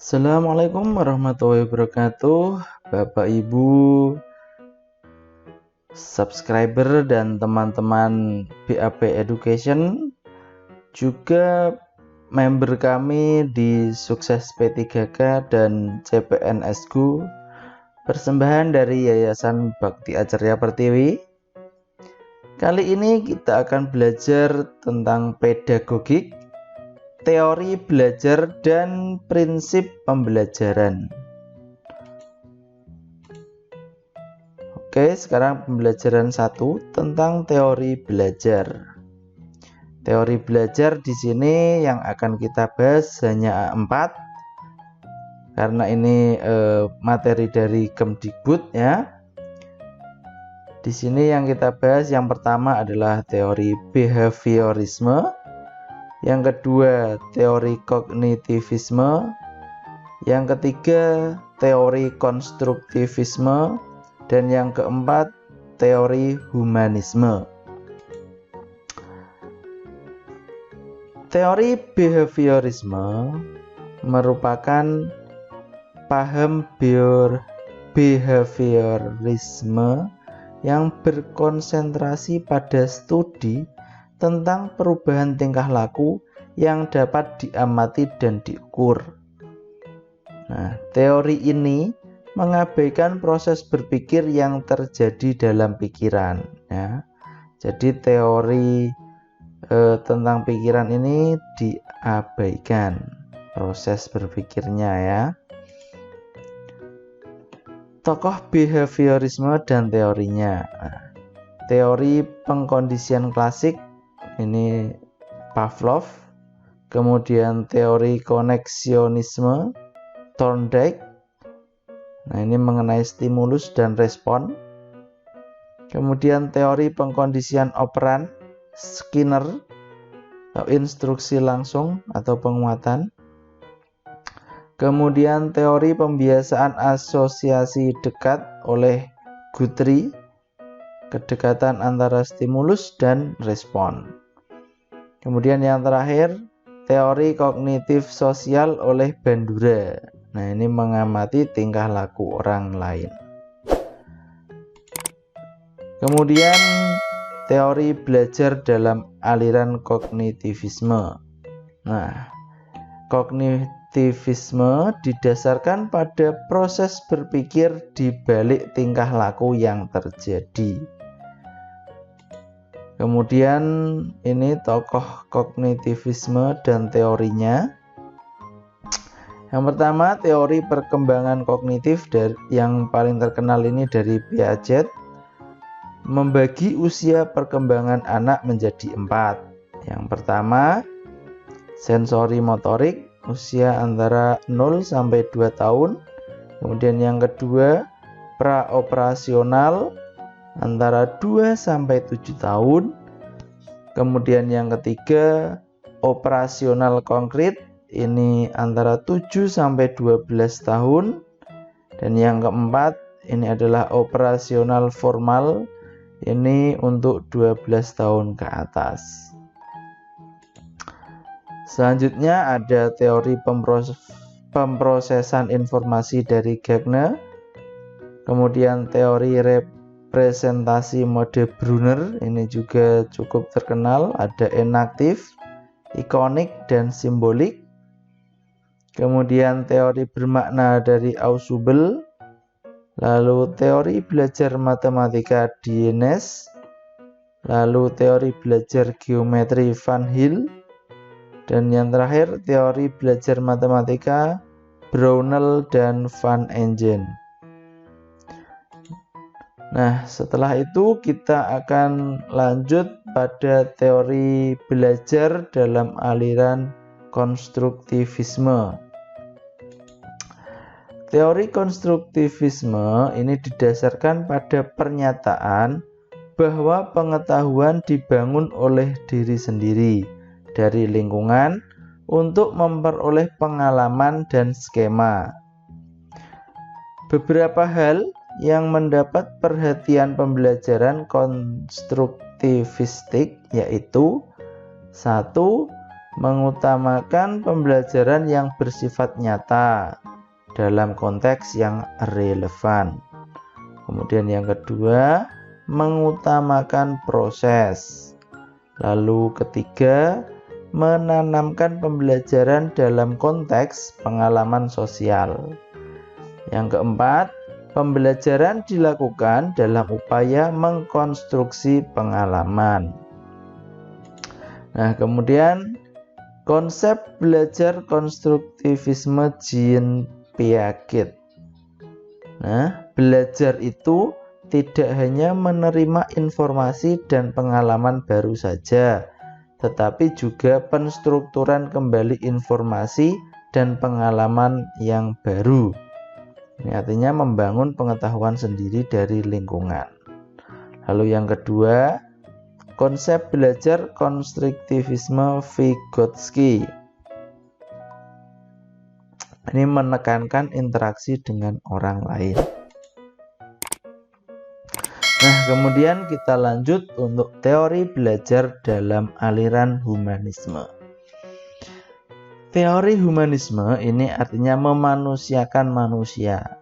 Assalamualaikum warahmatullahi wabarakatuh, Bapak Ibu subscriber dan teman-teman BAP Education, juga member kami di Sukses P3K dan CPNS-ku, persembahan dari Yayasan Bakti Acarya Pertiwi. Kali ini kita akan belajar tentang pedagogik, teori belajar, dan prinsip pembelajaran. Oke, sekarang pembelajaran 1 tentang teori belajar. Teori belajar di sini yang akan kita bahas hanya 4, karena ini materi dari Kemdikbud ya. Di sini yang kita bahas yang pertama adalah teori behaviorisme, yang kedua teori kognitivisme, yang ketiga teori konstruktivisme, dan yang keempat teori humanisme. Teori behaviorisme merupakan paham behaviorisme yang berkonsentrasi pada studi tentang perubahan tingkah laku yang dapat diamati dan diukur. Nah, teori ini mengabaikan proses berpikir yang terjadi dalam pikiran ya. Jadi teori tentang pikiran ini diabaikan proses berpikirnya ya. Tokoh behaviorisme dan teorinya. Teori pengkondisian klasik ini Pavlov, kemudian teori koneksionisme Thorndike. Nah, ini mengenai stimulus dan respon. Kemudian teori pengkondisian operan Skinner atau instruksi langsung atau penguatan. Kemudian teori pembiasaan asosiasi dekat oleh Guthrie, kedekatan antara stimulus dan respon. Kemudian yang terakhir, teori kognitif sosial oleh Bandura. Nah, ini mengamati tingkah laku orang lain. Kemudian teori belajar dalam aliran kognitivisme. Nah, kognitivisme didasarkan pada proses berpikir di balik tingkah laku yang terjadi. Kemudian ini tokoh kognitivisme dan teorinya. Yang pertama, teori perkembangan kognitif yang paling terkenal ini dari Piaget, membagi usia perkembangan anak menjadi 4. Yang pertama, sensori motorik, usia antara 0 sampai 2 tahun. Kemudian yang kedua, praoperasional antara 2 sampai 7 tahun. Kemudian yang ketiga, operasional konkret, ini antara 7 sampai 12 tahun. Dan yang keempat, ini adalah operasional formal, ini untuk 12 tahun ke atas. Selanjutnya ada teori pemrosesan informasi dari Gagner. Kemudian teori representasi mode Brunner, ini juga cukup terkenal, ada enaktif, ikonik, dan simbolik. Kemudian teori bermakna dari Ausubel, lalu teori belajar matematika Dienes, lalu teori belajar geometri Van Hill, dan yang terakhir teori belajar matematika Brownell dan Van Engen. Nah, setelah itu kita akan lanjut pada teori belajar dalam aliran konstruktivisme. Teori konstruktivisme ini didasarkan pada pernyataan bahwa pengetahuan dibangun oleh diri sendiri dari lingkungan untuk memperoleh pengalaman dan skema. Beberapa hal yang mendapat perhatian pembelajaran konstruktivistik yaitu 1. mengutamakan pembelajaran yang bersifat nyata dalam konteks yang relevan. Kemudian yang kedua, mengutamakan proses. Lalu ketiga, menanamkan pembelajaran dalam konteks pengalaman sosial. Yang keempat, pembelajaran dilakukan dalam upaya mengkonstruksi pengalaman. Nah, kemudian konsep belajar konstruktivisme Jean Piaget. Nah, belajar itu tidak hanya menerima informasi dan pengalaman baru saja, tetapi juga penstrukturan kembali informasi dan pengalaman yang baru. Ini artinya membangun pengetahuan sendiri dari lingkungan. Lalu yang kedua, konsep belajar konstruktivisme Vygotsky. Ini menekankan interaksi dengan orang lain. Nah, kemudian kita lanjut untuk teori belajar dalam aliran humanisme. Teori humanisme ini artinya memanusiakan manusia.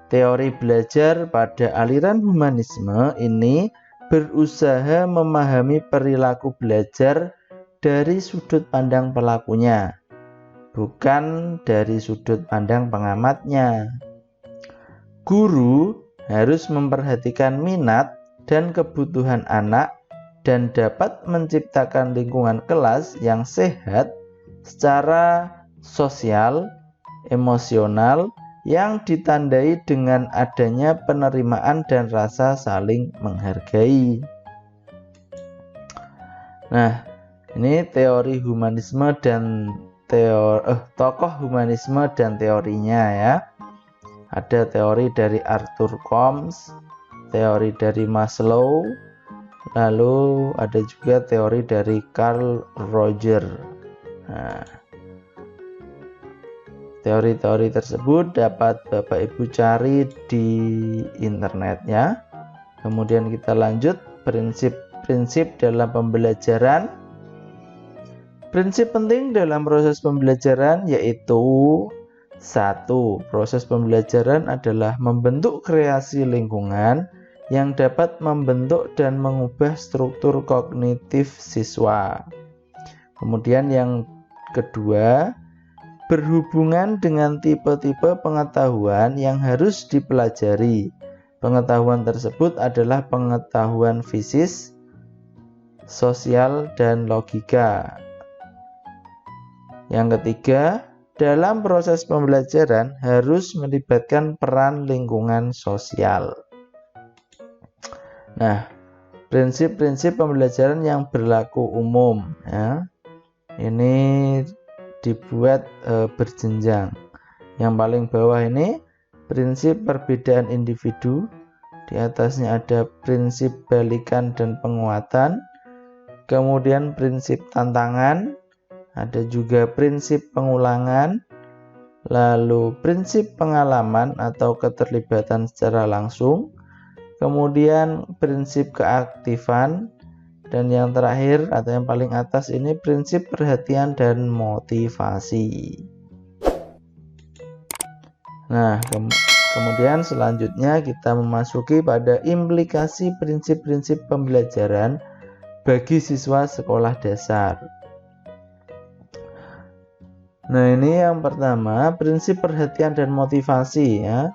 Teori belajar pada aliran humanisme ini berusaha memahami perilaku belajar dari sudut pandang pelakunya, bukan dari sudut pandang pengamatnya. Guru harus memperhatikan minat dan kebutuhan anak dan dapat menciptakan lingkungan kelas yang sehat secara sosial, emosional, yang ditandai dengan adanya penerimaan dan rasa saling menghargai. Nah, ini teori humanisme dan tokoh humanisme dan teorinya ya. Ada teori dari Arthur Combs, teori dari Maslow, lalu ada juga teori dari Carl Rogers. Nah, teori-teori tersebut dapat Bapak Ibu cari di internetnya. Kemudian kita lanjut prinsip-prinsip dalam pembelajaran. Prinsip penting dalam proses pembelajaran yaitu 1. Proses pembelajaran adalah membentuk kreasi lingkungan yang dapat membentuk dan mengubah struktur kognitif siswa. Kemudian yang kedua, berhubungan dengan tipe-tipe pengetahuan yang harus dipelajari. Pengetahuan tersebut adalah pengetahuan fisis, sosial, dan logika. Yang ketiga, dalam proses pembelajaran harus melibatkan peran lingkungan sosial. Nah, prinsip-prinsip pembelajaran yang berlaku umum ya. Ini dibuat berjenjang. Yang paling bawah ini prinsip perbedaan individu, di atasnya ada prinsip balikan dan penguatan, kemudian prinsip tantangan, ada juga prinsip pengulangan, lalu prinsip pengalaman atau keterlibatan secara langsung, kemudian prinsip keaktifan, dan yang terakhir atau yang paling atas ini prinsip perhatian dan motivasi. Nah, kemudian selanjutnya kita memasuki pada implikasi prinsip-prinsip pembelajaran bagi siswa sekolah dasar. Nah, ini yang pertama, prinsip perhatian dan motivasi ya.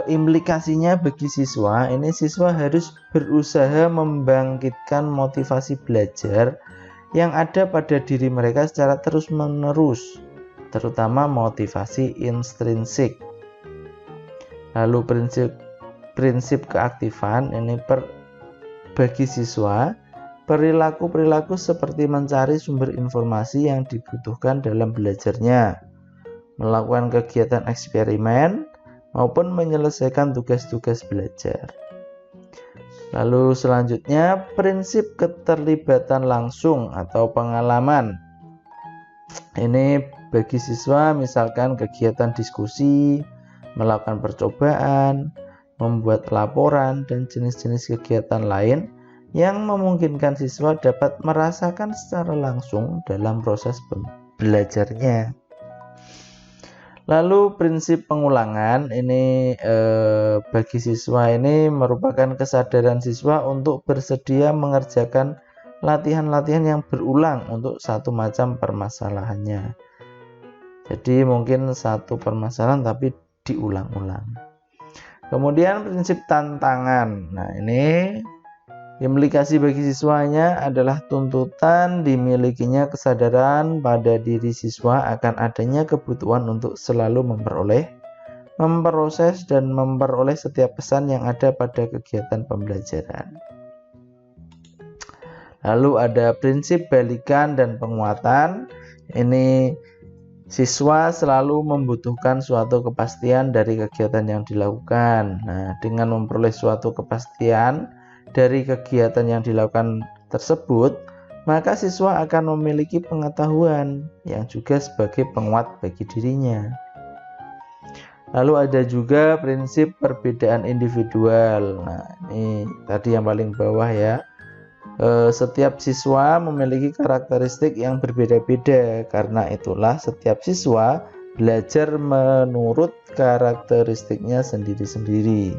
Implikasinya bagi siswa, ini siswa harus berusaha membangkitkan motivasi belajar yang ada pada diri mereka secara terus-menerus, terutama motivasi intrinsik. Lalu prinsip keaktifan ini bagi siswa, perilaku-perilaku seperti mencari sumber informasi yang dibutuhkan dalam belajarnya, melakukan kegiatan eksperimen, maupun menyelesaikan tugas-tugas belajar. Lalu selanjutnya prinsip keterlibatan langsung atau pengalaman. Ini bagi siswa misalkan kegiatan diskusi, melakukan percobaan, membuat laporan, dan jenis-jenis kegiatan lain yang memungkinkan siswa dapat merasakan secara langsung dalam proses belajarnya. Lalu prinsip pengulangan ini bagi siswa ini merupakan kesadaran siswa untuk bersedia mengerjakan latihan-latihan yang berulang untuk satu macam permasalahannya. Jadi mungkin satu permasalahan tapi diulang-ulang. Kemudian prinsip tantangan. Nah, ini implikasi bagi siswanya adalah tuntutan dimilikinya kesadaran pada diri siswa akan adanya kebutuhan untuk selalu memperoleh, memproses, dan memperoleh setiap pesan yang ada pada kegiatan pembelajaran. Lalu ada prinsip balikan dan penguatan. Ini siswa selalu membutuhkan suatu kepastian dari kegiatan yang dilakukan. Nah, dengan memperoleh suatu kepastian dari kegiatan yang dilakukan tersebut, maka siswa akan memiliki pengetahuan yang juga sebagai penguat bagi dirinya. Lalu ada juga prinsip perbedaan individual. Nah, ini tadi yang paling bawah ya. Setiap siswa memiliki karakteristik yang berbeda-beda. Karena itulah setiap siswa belajar menurut karakteristiknya sendiri-sendiri.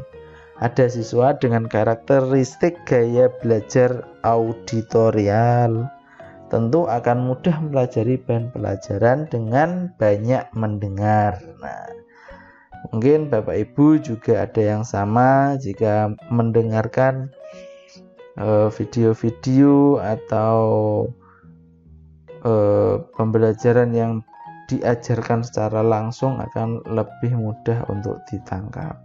Ada siswa dengan karakteristik gaya belajar auditorial, tentu akan mudah mempelajari bahan pelajaran dengan banyak mendengar. Nah, mungkin Bapak Ibu juga ada yang sama jika mendengarkan video-video atau pembelajaran yang diajarkan secara langsung akan lebih mudah untuk ditangkap.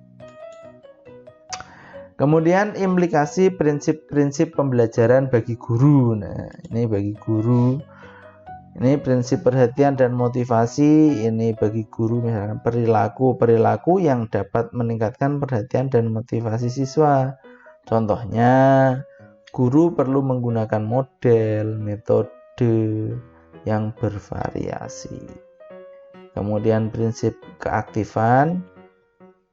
Kemudian implikasi prinsip-prinsip pembelajaran bagi guru. Nah, ini bagi guru. Ini prinsip perhatian dan motivasi. Ini bagi guru misalkan perilaku yang dapat meningkatkan perhatian dan motivasi siswa. Contohnya, guru perlu menggunakan model, metode yang bervariasi. Kemudian prinsip keaktifan.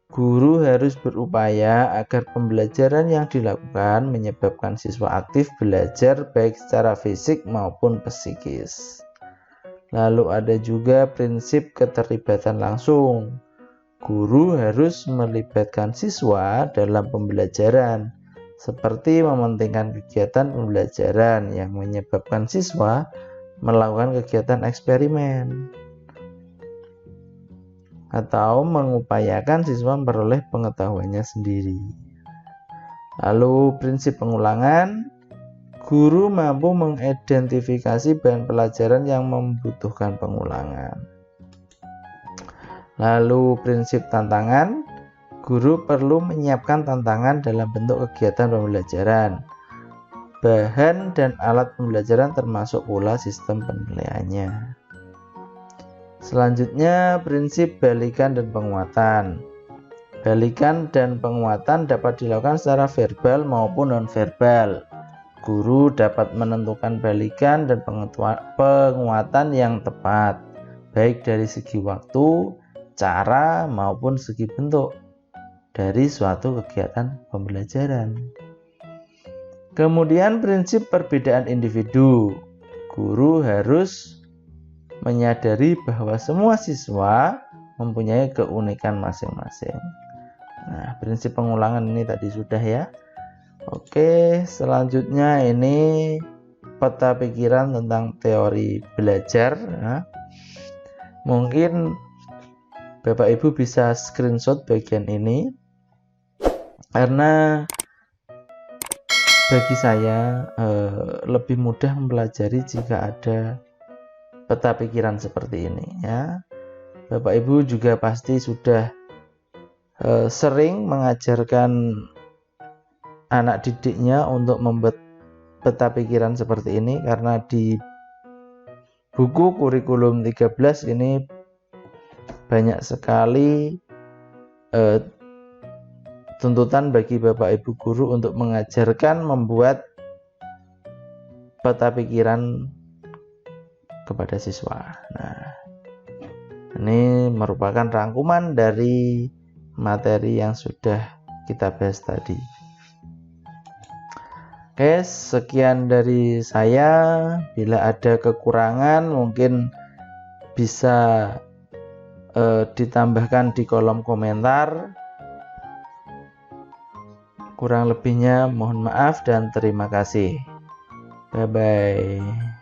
Guru harus berupaya agar pembelajaran yang dilakukan menyebabkan siswa aktif belajar baik secara fisik maupun psikis. Lalu ada juga prinsip keterlibatan langsung. Guru harus melibatkan siswa dalam pembelajaran, seperti mementingkan kegiatan pembelajaran yang menyebabkan siswa melakukan kegiatan eksperimen, atau mengupayakan siswa memperoleh pengetahuannya sendiri. Lalu prinsip pengulangan, guru mampu mengidentifikasi bahan pelajaran yang membutuhkan pengulangan. Lalu prinsip tantangan, guru perlu menyiapkan tantangan dalam bentuk kegiatan pembelajaran, bahan dan alat pembelajaran termasuk pula sistem penilaiannya. Selanjutnya prinsip balikan dan penguatan. Balikan dan penguatan dapat dilakukan secara verbal maupun nonverbal. Guru dapat menentukan balikan dan penguatan yang tepat, baik dari segi waktu, cara maupun segi bentuk dari suatu kegiatan pembelajaran. Kemudian prinsip perbedaan individu. Guru harus menyadari bahwa semua siswa mempunyai keunikan masing-masing. Nah, prinsip pengulangan ini tadi sudah ya. Oke, selanjutnya ini peta pikiran tentang teori belajar. Nah, mungkin Bapak Ibu bisa screenshot bagian ini, karena bagi saya lebih mudah mempelajari jika ada peta pikiran seperti ini ya. Bapak Ibu juga pasti sudah sering mengajarkan anak didiknya untuk membuat peta pikiran seperti ini, karena di buku kurikulum 13 ini banyak sekali tuntutan bagi Bapak Ibu guru untuk mengajarkan membuat peta pikiran kepada siswa. Nah, ini merupakan rangkuman dari materi yang sudah kita bahas tadi. Oke, sekian dari saya. Bila ada kekurangan mungkin bisa ditambahkan di kolom komentar. Kurang lebihnya mohon maaf dan terima kasih. Bye bye.